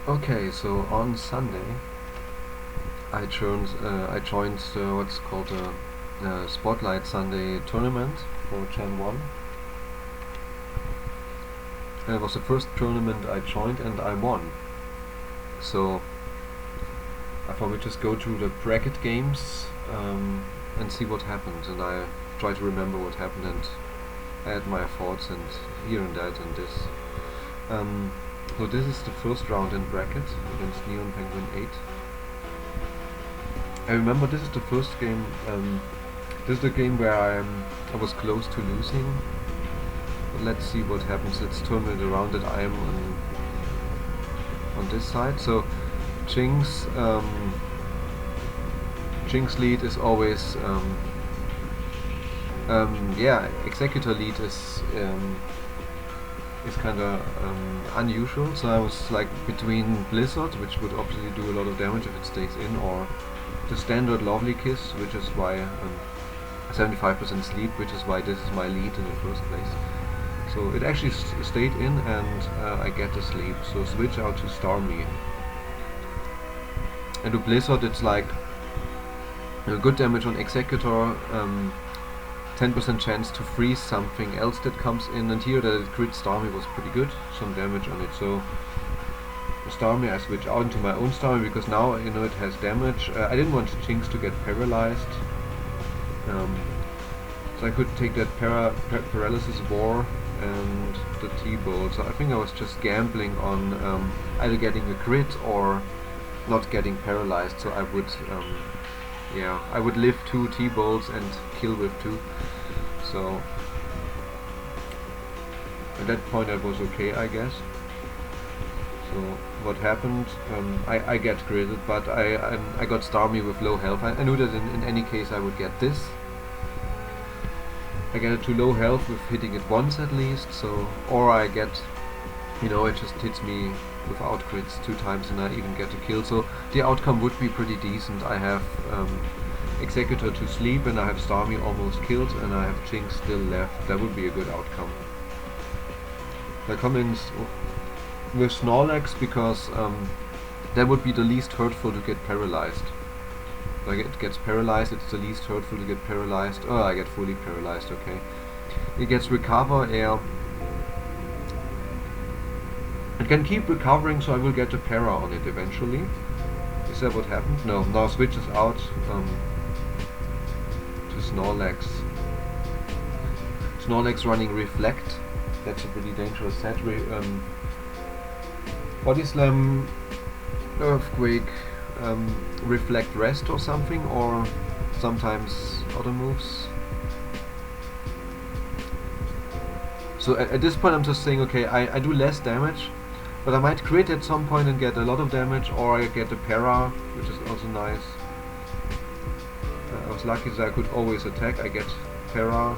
Okay, so on Sunday I joined what's called a Spotlight Sunday tournament for Gen 1. And it was the first tournament I joined and I won. So I thought we'd just go through the bracket games and see what happened, and I try to remember what happened and add my thoughts and here and that and this. So this is the first round in bracket against Neon Penguin 8. I remember this is the first game, this is the game where I was close to losing. But let's see what happens. Let's turn it around that I am on this side. So Jinx lead is always yeah, Executor lead is kinda unusual. So I was like between Blizzard, which would obviously do a lot of damage if it stays in, or the standard Lovely Kiss, which is why 75% sleep, which is why this is my lead in the first place. So it actually stayed in, and I get the sleep. So switch out to Starmie. And to Blizzard, it's like good damage on Executor, 10% chance to freeze something else that comes in, and here the crit Starmie was pretty good, some damage on it. So Starmie I switch out into my own Starmie because now you know it has damage. I didn't want Jinx to get paralyzed, so I could take that paralysis war and the T-Bolt. So I think I was just gambling on either getting a crit or not getting paralyzed. So I would yeah, I would live 2 T-Bolts and kill with 2. So at that point I was okay, I guess. So what happened? I get critted, but I got Starmie with low health. I knew that in any case I would get this. I get it to low health with hitting it once at least. So, or I get, you know, it just hits me without crits 2 times and I even get a kill. So the outcome would be pretty decent. I have Executor to sleep and I have Starmie almost killed and I have Jinx still left. That would be a good outcome. I come in with Snorlax because that would be the least hurtful to get paralyzed. Like it gets paralyzed, it's the least hurtful to get paralyzed. Oh, I get fully paralyzed, okay. It gets Recover Air. It can keep recovering, so I will get a para on it eventually. Is that what happened? No, now switches out to Snorlax. Snorlax running Reflect. That's a pretty dangerous set. Body Slam, Earthquake, Reflect Rest or something, or sometimes other moves. So at this point I'm just saying, okay, I do less damage, but I might crit at some point and get a lot of damage, or I get a para, which is also nice. I was lucky that I could always attack. I get para.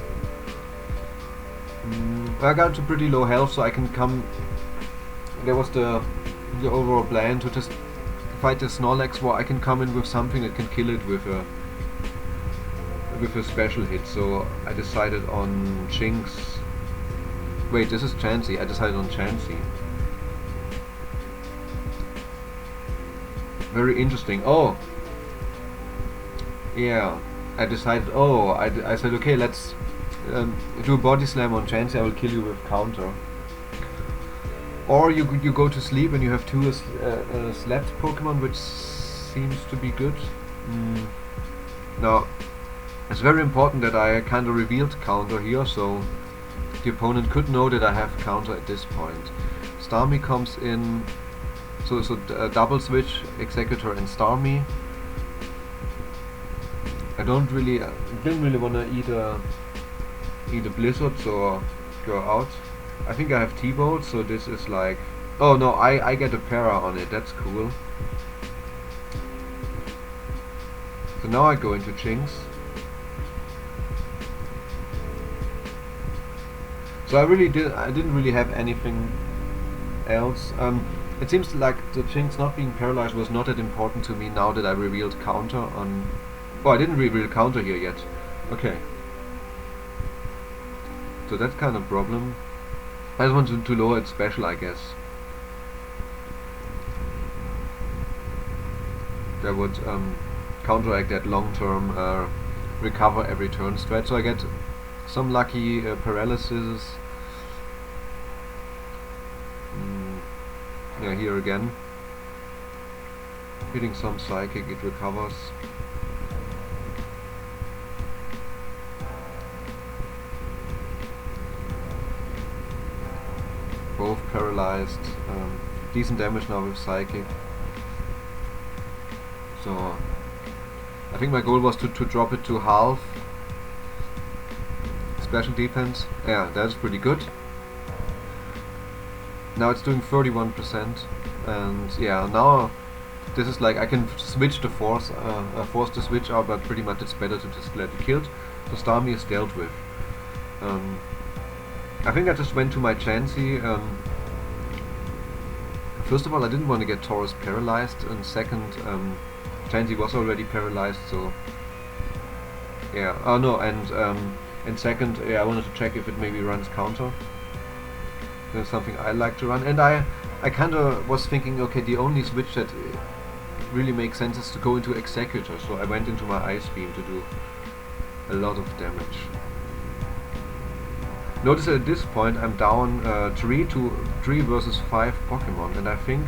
I got to pretty low health, so I can come. There was the overall plan to just fight the Snorlax war. I can come in with something that can kill it with a special hit. So I decided on Jinx. Wait, this is Chansey. I decided on Chansey. Very interesting. Oh, yeah. I decided. Oh, I said okay. Let's do a body slam on Chansey. I will kill you with counter. Or you go to sleep and you have 2 slept Pokemon, which seems to be good. Now, it's very important that I kind of revealed counter here, so the opponent could know that I have counter at this point. Starmie comes in, so double switch Executor and Starmie. I didn't really want to eat a Blizzard, so go out. I think I have T-Bolt, so this is like... Oh no, I get a para on it, that's cool. So now I go into Jinx. So I didn't really have anything else. It seems like the Jinx not being paralyzed was not that important to me now that I revealed counter on... Oh, I didn't reveal counter here yet. Okay. So that's kind of a problem. I just wanted to lower it special, I guess. that would counteract that long-term recover every turn strat. So I get some lucky paralysis. Yeah, here again. Hitting some psychic, it recovers. Both paralyzed. Decent damage now with psychic. So I think my goal was to drop it to half. Special defense. Yeah, that's pretty good. Now it's doing 31%, and yeah, now this is like I can switch the force to switch out, but pretty much it's better to just let it killed. So Starmie is dealt with. I think I just went to my Chansey. First of all, I didn't want to get Taurus paralyzed, and second, Chansey was already paralyzed, so yeah. Oh no, and second, yeah, I wanted to check if it maybe runs counter. That's something I like to run, and I kind of was thinking, okay, the only switch that really makes sense is to go into Executor, so I went into my Ice Beam to do a lot of damage. Notice at this point I'm down 3 versus 5 Pokemon, and I think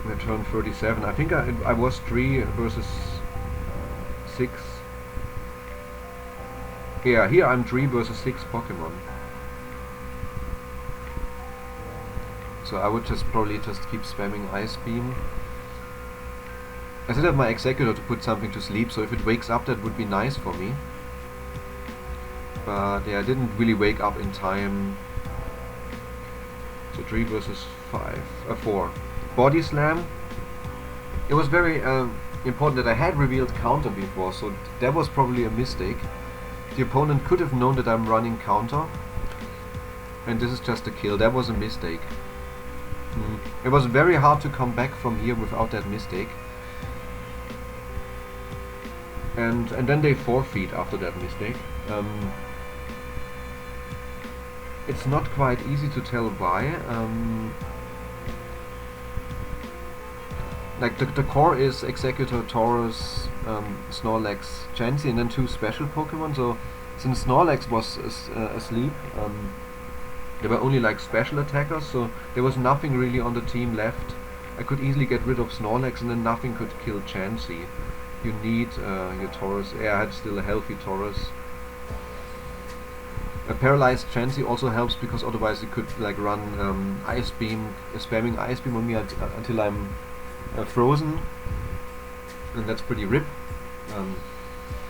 I turned 37. I think I was 3 versus 6. Yeah, here I'm 3 versus 6 Pokemon. So I would probably just keep spamming Ice Beam. I still have my Executor to put something to sleep, so if it wakes up that would be nice for me. But yeah, I didn't really wake up in time. So 3 versus 4. Body Slam. It was very important that I had revealed counter before, so that was probably a mistake. The opponent could have known that I'm running counter, and this is just a kill. That was a mistake. It was very hard to come back from here without that mistake. And then they forfeit after that mistake. It's not quite easy to tell why. Like the core is Executor, Taurus, Snorlax, Chansey, and then 2 special Pokemon. So since Snorlax was asleep, there were only like special attackers, so there was nothing really on the team left. I could easily get rid of Snorlax, and then nothing could kill Chansey. You need your Taurus. Yeah, I had still a healthy Taurus. A paralyzed Chansey also helps, because otherwise it could like run Ice Beam, spamming Ice Beam on me until I'm frozen, and that's pretty rip.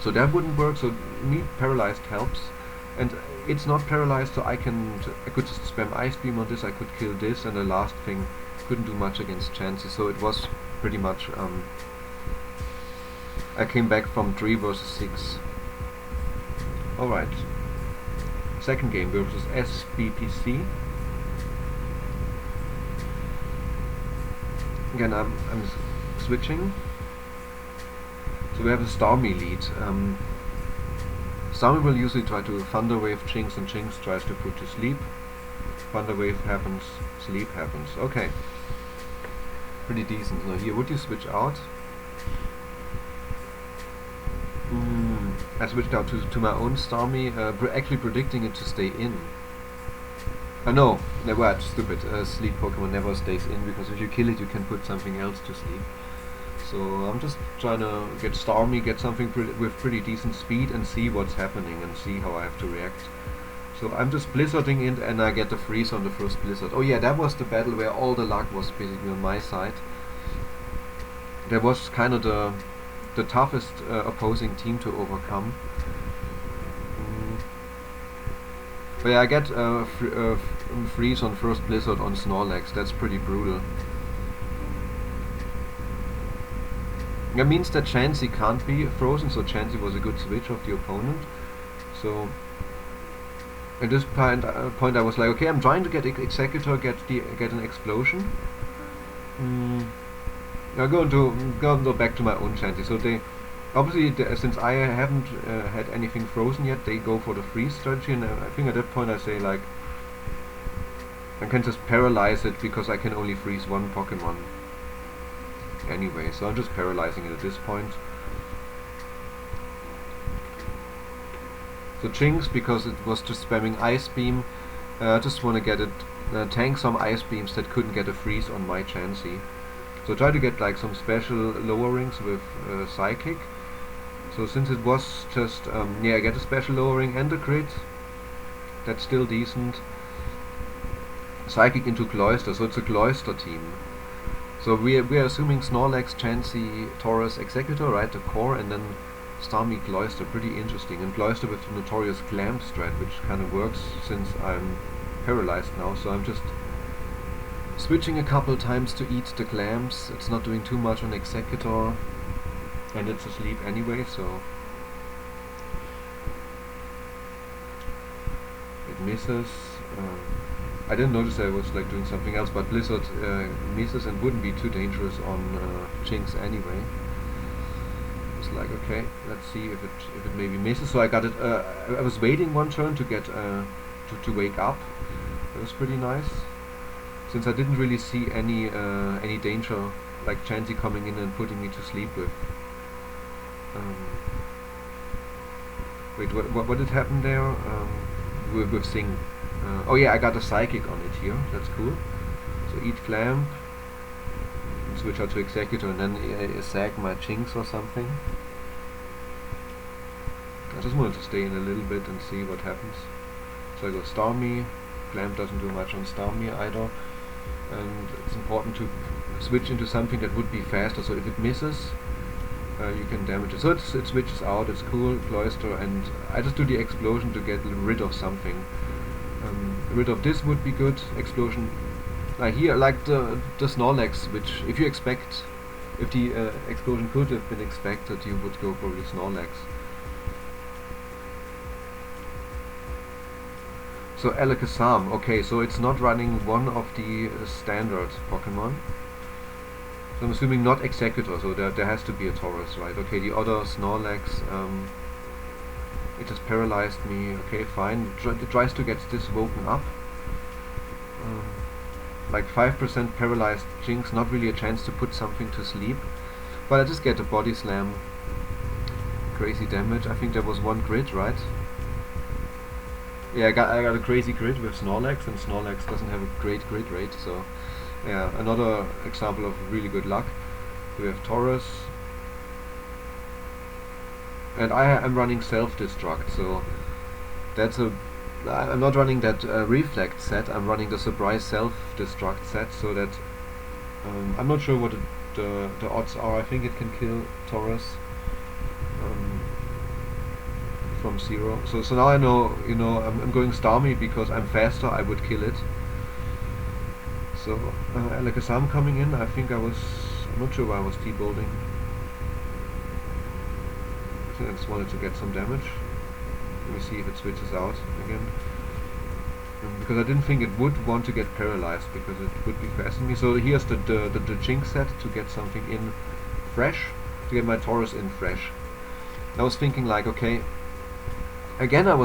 So that wouldn't work. So me paralyzed helps, and it's not paralyzed, so I could just spam Ice Beam on this. I could kill this, and the last thing couldn't do much against Chansey. So it was pretty much. I came back from 3 versus 6. Alright. Second game versus SBPC. Again, I'm switching. So we have a Starmie lead. Starmie will usually try to Thunder Wave Jinx, and Jinx tries to put to sleep. Thunder Wave happens, sleep happens. Okay. Pretty decent. Now here, would you switch out? I switched out to my own Starmie, actually predicting it to stay in. No, never, stupid. Sleep Pokemon never stays in, because if you kill it you can put something else to sleep. So I'm just trying to get Starmie, get something with pretty decent speed, and see what's happening and see how I have to react. So I'm just Blizzarding it, and I get the freeze on the first Blizzard. Oh yeah, that was the battle where all the luck was basically on my side. That was kind of the toughest opposing team to overcome. But yeah, I get freeze on first Blizzard on Snorlax. That's pretty brutal. That means that Chansey can't be frozen, so Chansey was a good switch of the opponent. So at this point I was like, okay, I'm trying to get Executor, get an explosion. I'm going to go back to my own Chansey. So they obviously, since I haven't had anything frozen yet, they go for the freeze strategy, and I think at that point I say like, I can just paralyze it because I can only freeze one Pokemon anyway, so I'm just paralyzing it at this point. So Jinx, because it was just spamming Ice Beam, I just want to get it, tank some Ice Beams that couldn't get a freeze on my Chansey. So try to get like some special lowerings with Psychic. So since it was just, yeah, I get a special lowering and a crit, that's still decent. Psychic into Cloyster, so it's a Cloyster team. So we are assuming Snorlax, Chansey, Tauros, Executor, right, the core, and then Starmie, Cloyster, pretty interesting. And Cloyster with the notorious Clamp strat, which kind of works since I'm paralyzed now, so I'm just switching a couple times to eat the Clamps. It's not doing too much on Executor, and it's asleep anyway, so it misses. I didn't notice I was like doing something else, but Blizzard misses and wouldn't be too dangerous on Jinx anyway. It's like, okay, let's see if it maybe misses. So I got it. I was waiting one turn to get to wake up. That was pretty nice, since I didn't really see any danger, like Chansey coming in and putting me to sleep with. Wait, what did happen there? With Sing. Oh yeah, I got a Psychic on it here. That's cool. So eat Clamp, and switch out to Executor, and then sack my Jinx or something. I just wanted to stay in a little bit and see what happens. So I go Starmie. Clamp doesn't do much on Starmie either, and it's important to switch into something that would be faster. So if it misses, you can damage it. So it switches out. It's cool. Cloyster, and I just do the explosion to get rid of something. Rid of this would be good. Explosion. Here, like the Snorlax, which if you expect, if the explosion could have been expected, you would go for the Snorlax. So Alakazam, okay, so it's not running one of the standard Pokemon. So I'm assuming not Executor, so there has to be a Tauros, right? Okay, the other Snorlax, it has paralyzed me. Okay, fine. It tries to get this woken up. Like 5% paralyzed Jinx, not really a chance to put something to sleep. But I just get a Body Slam. Crazy damage. I think there was one crit, right? Yeah, I got a crazy crit with Snorlax, and Snorlax doesn't have a great crit rate, so yeah, another example of really good luck. We have Tauros. And I'm running Self-Destruct, so that's I'm not running that Reflect set, I'm running the Surprise Self-Destruct set, so that I'm not sure what the odds are. I think it can kill Tauros from 0. So now I know, I'm going Starmie because I'm faster, I would kill it. So Alakazam coming in, I'm not sure why I was T-bolting. I just wanted to get some damage. Let me see if it switches out again. Because I didn't think it would want to get paralyzed, because it would be faster than me. So here's the Jinx set to get something in fresh, to get my Tauros in fresh. I was thinking like, okay, again I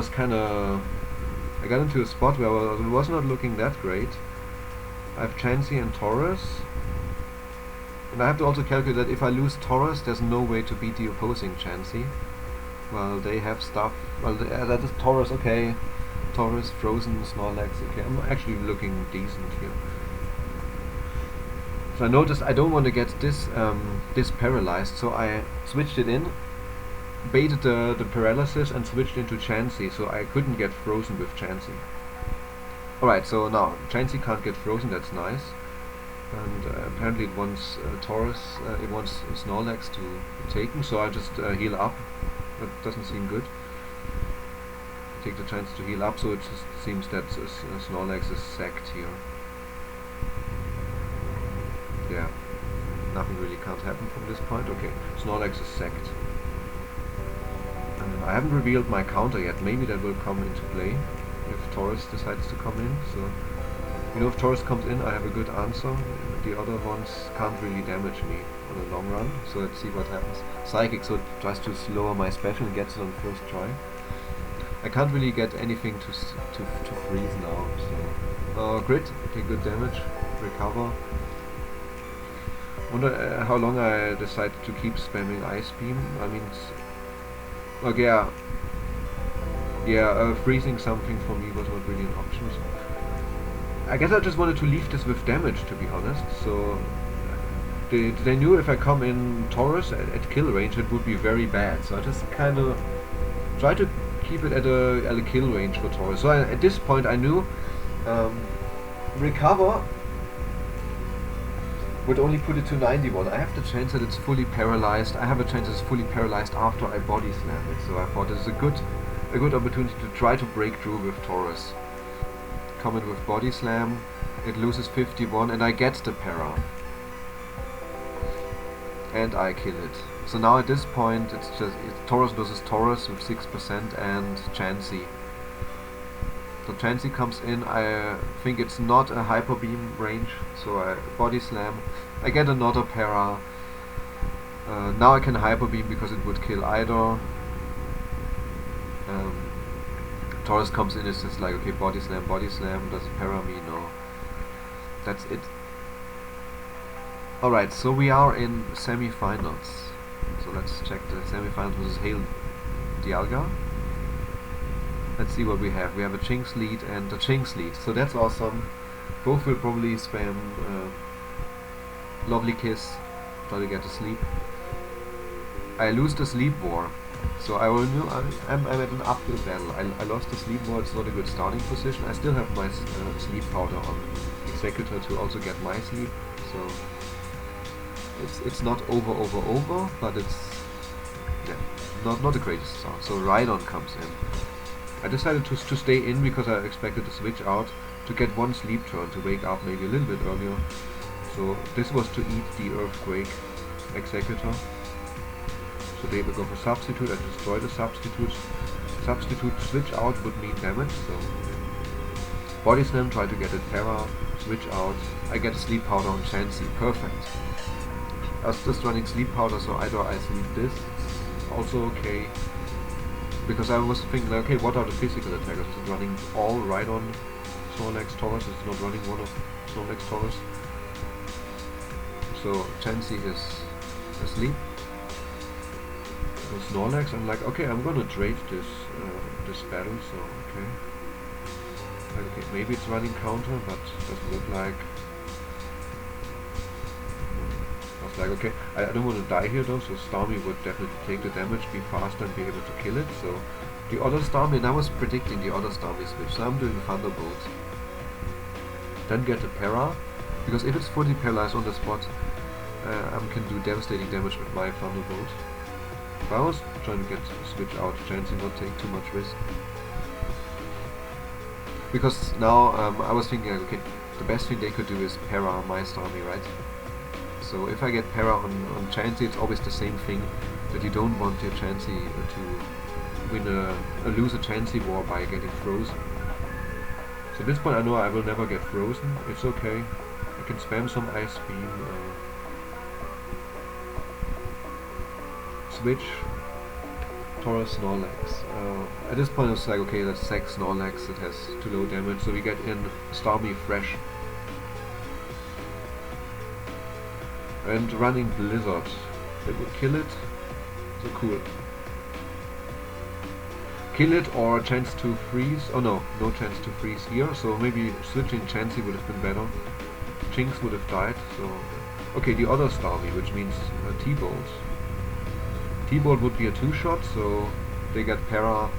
got into a spot where I was not looking that great. I have Chansey and Tauros. And I have to also calculate that if I lose Tauros, there's no way to beat the opposing Chansey. Well, they have stuff. Well, that is Tauros, okay. Tauros, Frozen, Snorlax, okay. I'm actually looking decent here. So I noticed I don't want to get this paralyzed, so I switched it in, baited the paralysis, and switched into Chansey, so I couldn't get frozen with Chansey. Alright, so now Chansey can't get frozen, that's nice. And apparently it wants Tauros, it wants Snorlax to be taken, so I just heal up. That doesn't seem good. Take the chance to heal up, so it just seems that Snorlax is sacked here. Yeah, nothing really can't happen from this point. Okay, Snorlax is sacked. I haven't revealed my counter yet, maybe that will come into play if Tauros decides to come in. So, if Tauros comes in, I have a good answer. The other ones can't really damage me on the long run, so let's see what happens. Psychic, so it tries to lower my special and gets it on first try. I can't really get anything to freeze now, so Grit, okay, good damage. Recover. Wonder how long I decided to keep spamming Ice Beam. I mean, okay, yeah, freezing something for me was not really an option. So I guess I just wanted to leave this with damage, to be honest. So they knew if I come in Taurus at kill range, it would be very bad. So I just kind of tried to keep it at a kill range for Taurus. So at this point, I knew recover would only put it to 91. I have the chance that it's fully paralyzed. I have a chance it's fully paralyzed after I body slam it. So I thought this is a good opportunity to try to break through with Taurus. Come in with body slam. It loses 51, and I get the para. And I kill it. So now at this point, it's Taurus versus Taurus with 6% and Chansey. So Chansey comes in. I think it's not a hyper beam range, so I body slam. I get another para. Now I can hyper beam because it would kill either. Taurus comes in. It's just like, okay, body slam. Does it para me? No. That's it. Alright, so we are in semi-finals. So let's check the semi-finals versus Hail Dialga. Let's see what we have. We have a Jinx lead and a Jinx lead, so that's awesome. Both will probably spam Lovely Kiss, try to get to sleep. I lose the sleep war, so I will know I'm at an uphill battle. I lost the sleep war. It's not a good starting position. I still have my sleep powder on Executor to also get my sleep, so it's not over, but it's not the greatest start. So Rhydon comes in. I decided to stay in because I expected to switch out to get one sleep turn to wake up maybe a little bit earlier. So this was to eat the Earthquake Executor. So they will go for Substitute. I destroy the Substitute. Substitute switch out would mean damage. So Body Slam, try to get it para, switch out. I get a sleep powder on Chansey. Perfect. I was just running sleep powder, so either I sleep this, also okay. Because I was thinking, like, okay, what are the physical attackers? Is it running all Rhydon, Snorlax, Taurus? Is it not running one of Snorlax, Taurus? So Chansey is asleep. So Snorlax, I'm like, okay, I'm gonna trade this battle. So okay, maybe it's running counter, but doesn't look like. I was like, okay, I don't want to die here though, so Starmie would definitely take the damage, be faster and be able to kill it. So the other Starmie, and I was predicting the other Starmie switch, so I'm doing Thunderbolt. Then get a para, because if it's fully paralyzed on the spot, I can do devastating damage with my Thunderbolt. But I was trying to get switch out, Chansey not take too much risk. Because now I was thinking, okay, the best thing they could do is para my Starmie, right? So if I get para on Chansey, it's always the same thing, that you don't want your Chansey to win lose a Chansey war by getting frozen. So at this point I know I will never get frozen, it's okay. I can spam some Ice Beam, switch, Taurus, Snorlax. At this point I was like, okay, let's sack Snorlax, it has too low damage, so we get in Starmie fresh. And running Blizzard. It would kill it. So cool. Kill it or chance to freeze. Oh no chance to freeze here. So maybe switching Chansey would have been better. Jinx would have died. So okay, the other Starmie, which means T-Bolt. T-Bolt would be a 2-shot, so they get para.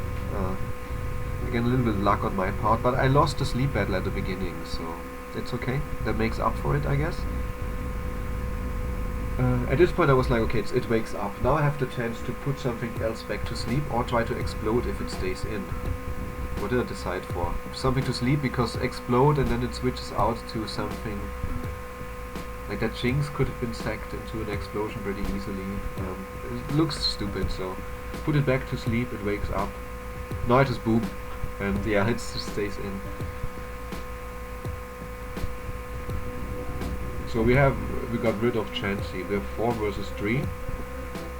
Again, a little bit of luck on my part, but I lost the sleep battle at the beginning, so it's okay. That makes up for it, I guess. At this point I was like, okay, it wakes up. Now I have the chance to put something else back to sleep or try to explode if it stays in. What did I decide for? Something to sleep, because explode and then it switches out to something. Like that Jinx could have been sacked into an explosion pretty easily. It looks stupid, so put it back to sleep, it wakes up. Now it is boom. And yeah, it just stays in. So we got rid of Chansey. We have 4 versus 3,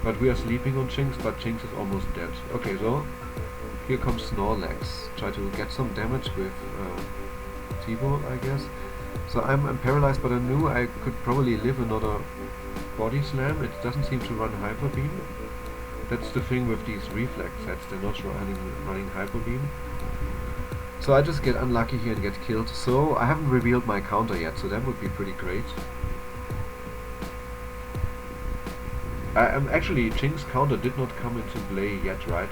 but we are sleeping on Jinx, but Jinx is almost dead. Okay, so here comes Snorlax. Try to get some damage with placebo, I guess. So I'm paralyzed, but I knew I could probably live another body slam. It doesn't seem to run hyper beam. That's the thing with these reflex sets, they're not running hyper beam. So I just get unlucky here and get killed. So I haven't revealed my counter yet, so that would be pretty great. Actually, Jinx counter did not come into play yet, right?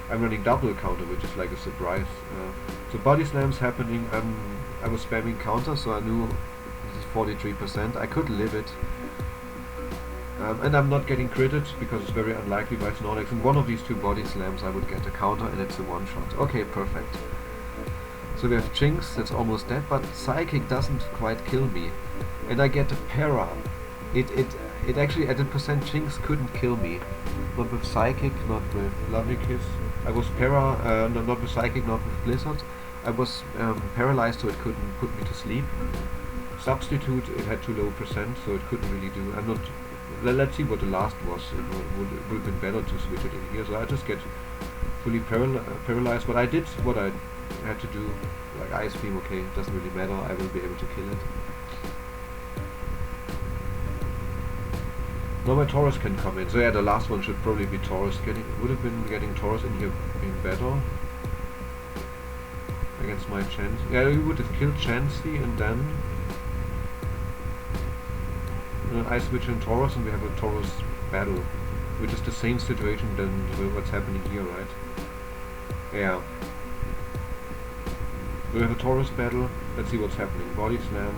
I'm running double counter, which is like a surprise. So body slams happening. I was spamming counter, so I knew this is 43%. I could live it. And I'm not getting critted because it's very unlikely by Snorlax. In one of these two body slams I would get a counter and it's a one shot. Okay, perfect. So we have Jinx, that's almost dead, but Psychic doesn't quite kill me. And I get a para. It actually at a percent Jinx couldn't kill me. Not with Psychic, not with Lovely Kiss. I was not with Psychic, not with Blizzard. I was paralyzed, so it couldn't put me to sleep. Substitute, it had too low percent, so it couldn't really do. Let's see what the last was. It would have been better to switch it in here. So I just get fully paralyzed. But I did what I had to do. Like Ice Beam, okay, it doesn't really matter. I will be able to kill it. Now my Taurus can come in. So yeah, the last one should probably be Taurus. Would have been getting Taurus in here being better against my Chansey. Yeah, we would have killed Chansey and then I switch in Taurus and we have a Taurus battle, which is the same situation than what's happening here, right? Yeah. We have a Taurus battle. Let's see what's happening. Body slam.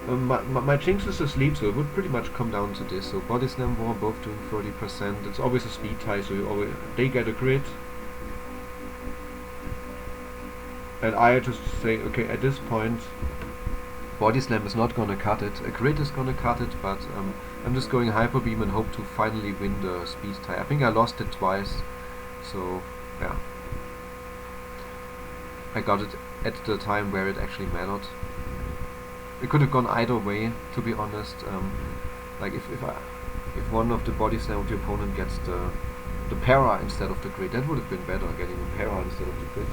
My Jinx is asleep, so it would pretty much come down to this. So body slam, war, both doing 30%. It's always a speed tie, so they get a crit. And I just say, okay, at this point, body slam is not gonna cut it. A crit is gonna cut it, but I'm just going hyper beam and hope to finally win the speed tie. I think I lost it twice, so yeah. I got it at the time where it actually mattered. It could have gone either way, to be honest. Like if one of the body slam of the opponent gets the para instead of the crit, that would have been better, getting a para instead of the crit.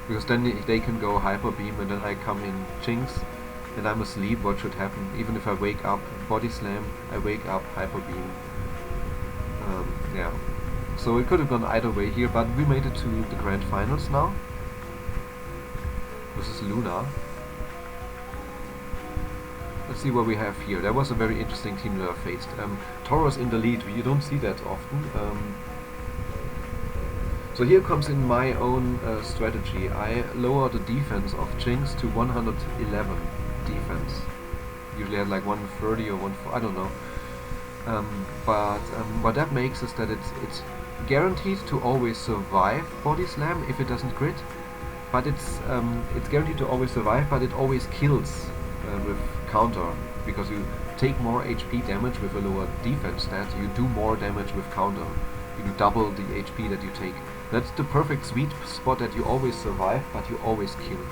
Because then they can go hyper beam and then I come in Jinx and I'm asleep. What should happen? Even if I wake up body slam, I wake up hyper beam. Yeah. So it could have gone either way here, but we made it to the grand finals now. This is Luna. Let's see what we have here. That was a very interesting team that I faced. Taurus in the lead, you don't see that often. So here comes in my own strategy. I lower the defense of Jinx to 111 defense. Usually I had like 130 or 140, I don't know. But what that makes is that it's guaranteed to always survive body slam if it doesn't crit. But it's guaranteed to always survive, but it always kills with counter, because you take more HP damage with a lower defense stat. You do more damage with counter. You do double the HP that you take. That's the perfect sweet spot that you always survive, but you always kill.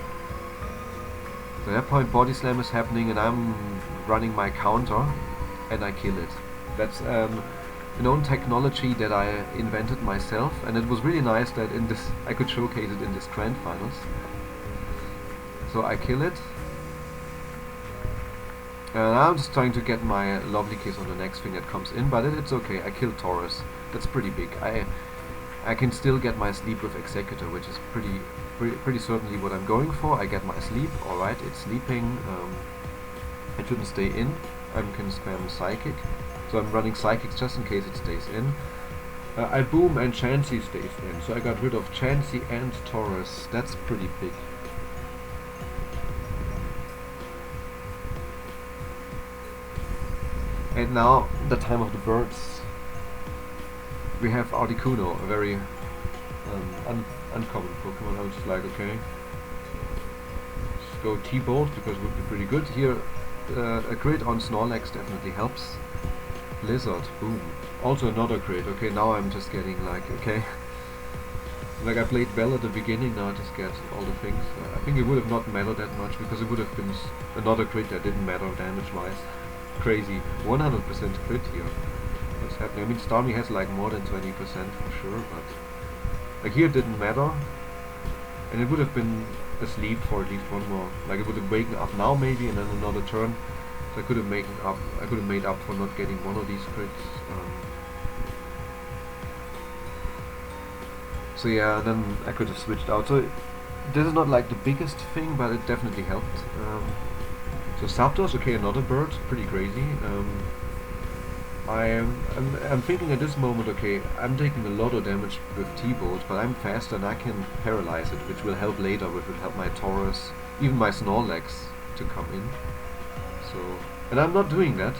So at that point body slam is happening and I'm running my counter and I kill it. That's an own technology that I invented myself, and it was really nice that in this I could showcase it in this grand finals. So I kill it. And I'm just trying to get my Lovely Kiss on the next thing that comes in, but it's okay. I killed Taurus. That's pretty big. I can still get my sleep with Executor, which is pretty certainly what I'm going for. I get my sleep. Alright, it's sleeping. It shouldn't stay in. I can spam Psychic. So I'm running Psychics just in case it stays in. I boom and Chansey stays in. So I got rid of Chansey and Taurus. That's pretty big. And now, the time of the birds. We have Articuno, a very uncommon Pokemon. I was just like, okay, let's go T-Bolt because it would be pretty good. Here, a crit on Snorlax definitely helps. Blizzard, boom. Also another crit. Okay, now I'm just getting like, okay. Like I played well at the beginning, now I just get all the things. I think it would have not mattered that much because it would have been another crit that didn't matter damage-wise. Crazy. 100% crit here. What's happening? I mean, Starmie has like more than 20% for sure, but like here it didn't matter. And it would have been asleep for at least one more. Like it would have waken up now maybe, and then another turn. So I could have made up for not getting one of these crits. So yeah, then I could have switched out. So this is not like the biggest thing, but it definitely helped. So Zapdos, okay, another bird, pretty crazy. I'm thinking at this moment, okay, I'm taking a lot of damage with T-Bolt, but I'm faster and I can paralyze it, which will help later, which will help my Taurus, even my Snorlax to come in. So, and I'm not doing that.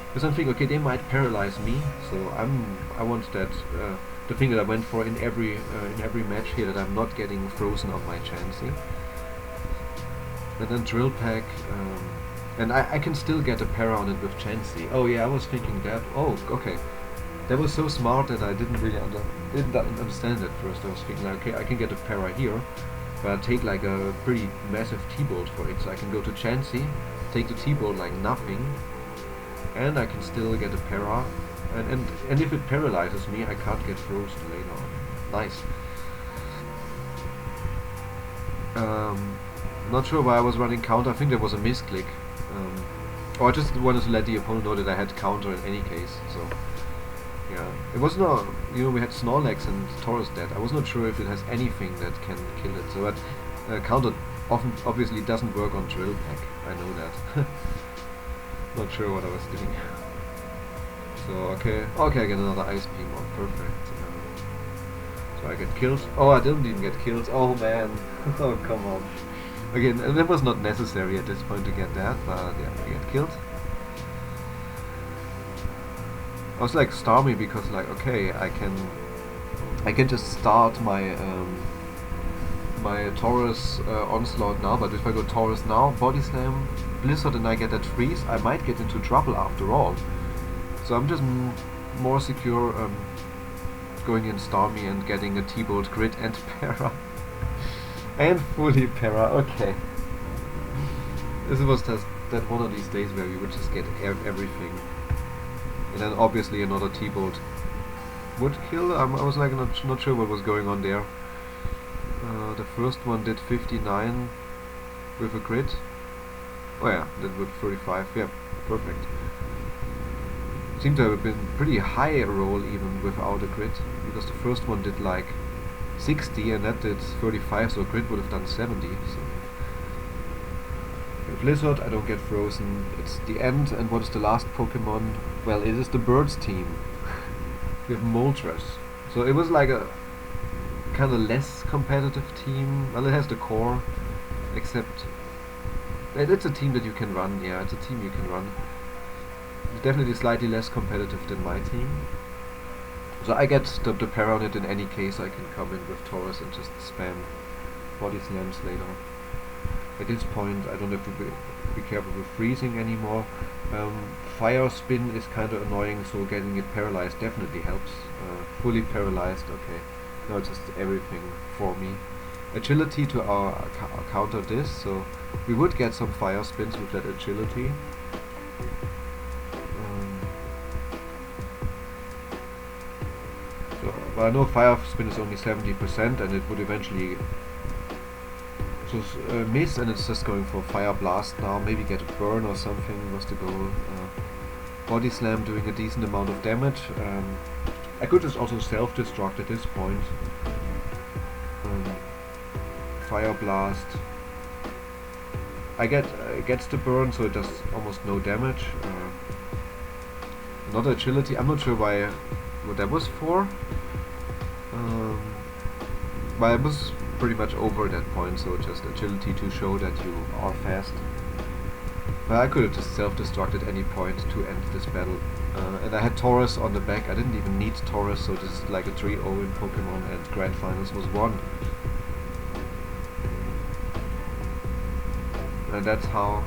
Because I'm thinking, okay, they might paralyze me, so I want that, the thing that I went for in every match here, that I'm not getting frozen on my Chansey. And then Drill Peck, and I can still get a para on it with Chansey. Oh yeah, I was thinking that. Oh, okay. That was so smart that I didn't really understand at first. I was thinking like, okay, I can get a para here, but I take like a pretty massive T-Bolt for it. So I can go to Chansey, take the T-Bolt like nothing, and I can still get a para. And if it paralyzes me, I can't get frozen later on. Nice. Not sure why I was running counter. I think there was a misclick. Or I just wanted to let the opponent know that I had counter in any case. So yeah, it was not. You know, we had Snorlax and Taurus dead. I was not sure if it has anything that can kill it. So that counter obviously doesn't work on Drill Peck. I know that. Not sure what I was doing. So okay, I get another Ice Beam on. Perfect. So I get killed. Oh, I didn't even get killed. Oh man. Oh come on. Again, and it was not necessary at this point to get that, but yeah, I get killed. I was like Starmie because like, okay, I can just start my my Taurus onslaught now, but if I go Taurus now, Body Slam, Blizzard, and I get that freeze, I might get into trouble after all. So I'm just more secure going in Starmie and getting a T-Bolt crit and para. And fully para, okay. This was just that one of these days where you would just get everything. And then obviously another T-Bolt would kill. I was like not sure what was going on there. The first one did 59 with a crit. Oh yeah, that would 35, yeah, perfect. Seemed to have been pretty high roll even without a crit, because the first one did like 60 and that did 35, so a crit would have done 70. So. With Blizzard, I don't get frozen. It's the end, and what is the last Pokemon? Well, it is the Birds team. We have Moltres. So it was like a kind of less competitive team. Well, it has the core, except it's a team that you can run. Yeah, it's a team you can run. It's definitely slightly less competitive than my team. So I get the para on it in any case. I can come in with Taurus and just spam Body Slams later. At this point I don't have to be careful with freezing anymore. Fire Spin is kind of annoying, so getting it paralyzed definitely helps. Fully paralyzed, okay. Now it's just everything for me. Agility to counter this, so we would get some Fire Spins with that agility. But I know Fire Spin is only 70% and it would eventually just miss, and it's just going for Fire Blast now, maybe get a burn or something was the goal. Body Slam doing a decent amount of damage. I could just also self-destruct at this point. Fire Blast. I gets the burn, so it does almost no damage. Another agility, I'm not sure what that was for. But I was pretty much over at that point, so just agility to show that you are fast. But I could have just self-destructed any point to end this battle. And I had Taurus on the back. I didn't even need Taurus, so this is like a 3-0 in Pokemon, and Grand Finals was won. And that's how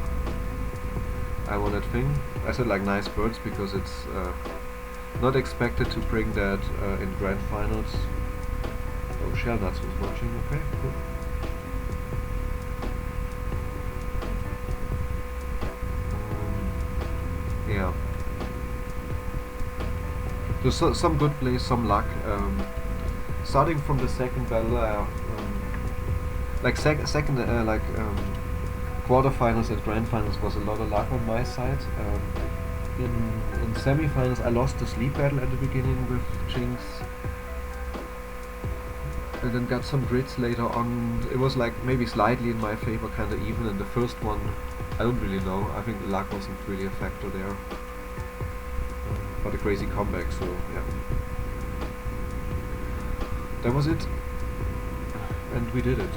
I won that thing. I said like nice birds because it's not expected to bring that in Grand Finals. Oh, Shellnuts was watching, okay, cool. Yeah. So some good plays, some luck. Starting from the second battle, like second quarterfinals and grand finals was a lot of luck on my side. In semi-finals I lost the sleep battle at the beginning with Jinx, and then got some grids later on. It was like maybe slightly in my favor, kinda even. In the first one, I don't really know. I think the luck wasn't really a factor there. But a crazy comeback, so yeah. That was it. And we did it.